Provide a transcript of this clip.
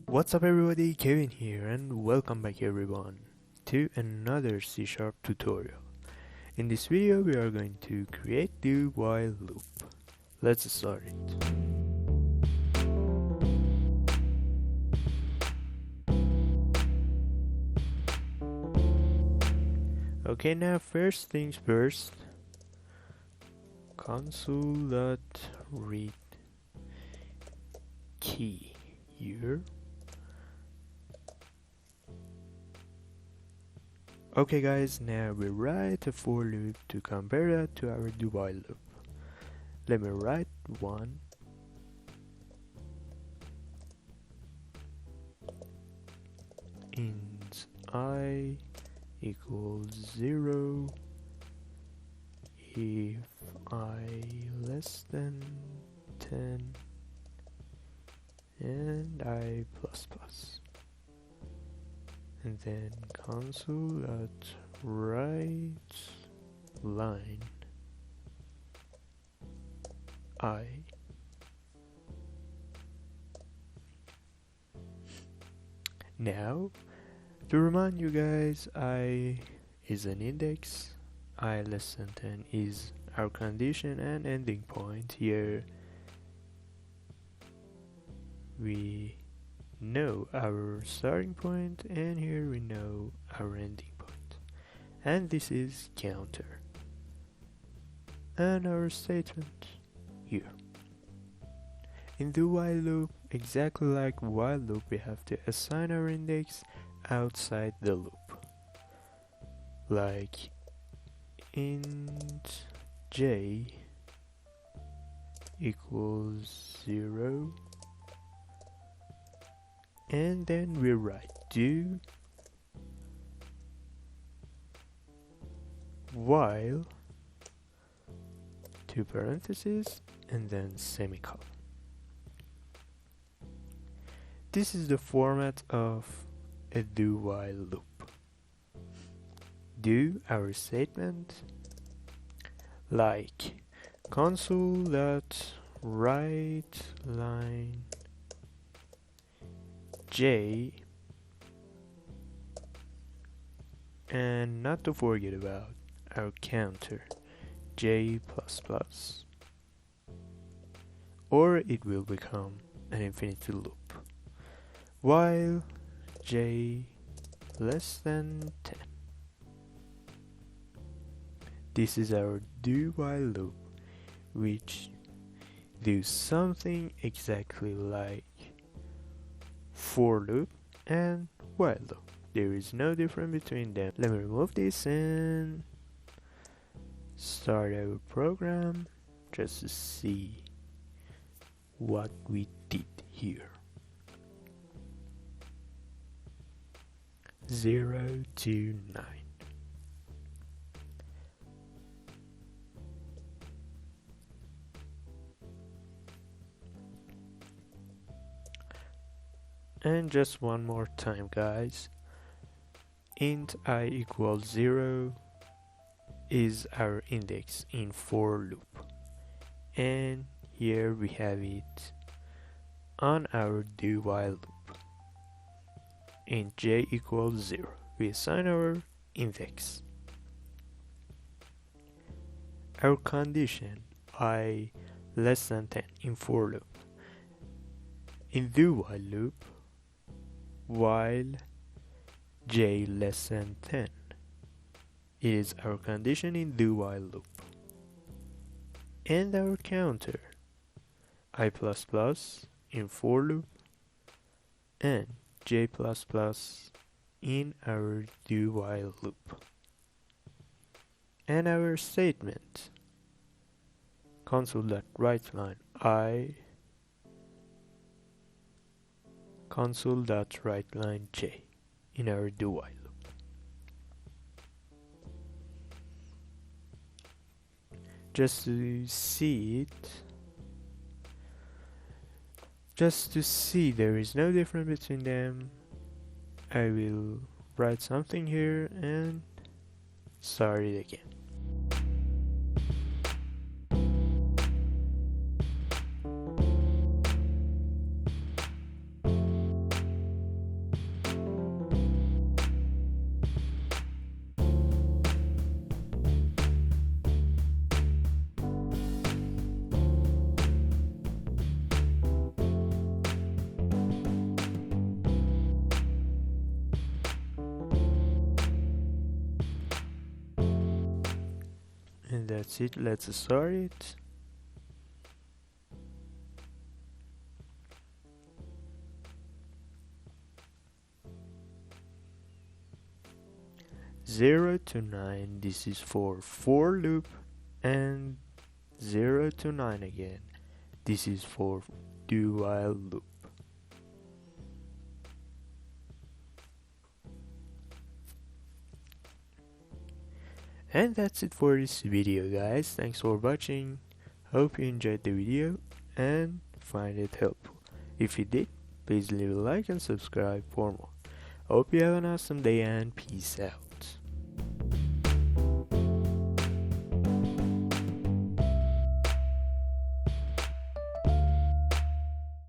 What's up everybody, Kevin here and welcome back everyone to another C# tutorial. In this video we are going to create the while loop. Let's start it. Okay, now first things first, console.read key here. Okay guys, now we write a for loop to compare that to our DoWhileLoop. Let me write one. Int I equals 0 if I less than 10 and I plus plus. And then console.write line I. Now, to remind you guys, I is an index, I less than 10 is our condition and ending point. Here we know our starting point and here we know our ending point, and this is counter and our statement here. In the while loop, exactly like while loop, we have to assign our index outside the loop, like int j equals 0, and then we write do while, two parentheses, and then semicolon. This is the format of a do while loop. Do our statement like console.write line j, and not to forget about our counter j plus plus, or it will become an infinity loop, while j less than 10. This is our do while loop, which do something exactly like for loop and while loop. There is no difference between them. Let me remove this and start our program just to see what we did here. 0 to 9. And just one more time guys, int I equals 0 is our index in for loop, and here we have it on our do while loop. Int j equals 0, we assign our index. Our condition I less than 10 in for loop. In do while loop, while j less than 10 is our condition in do while loop, and our counter I plus plus in for loop and j plus plus in our do while loop, and our statement console.write line I, console.write line j in our do while loop. Just to see there is no difference between them, I will write something here and start it again. And that's it, let's start it. Zero to 9, this is for loop, and 0 to 9 again, this is for do while loop. And that's it for this video, guys. Thanks for watching. Hope you enjoyed the video and find it helpful. If you did, please leave a like and subscribe for more. Hope you have an awesome day and peace out.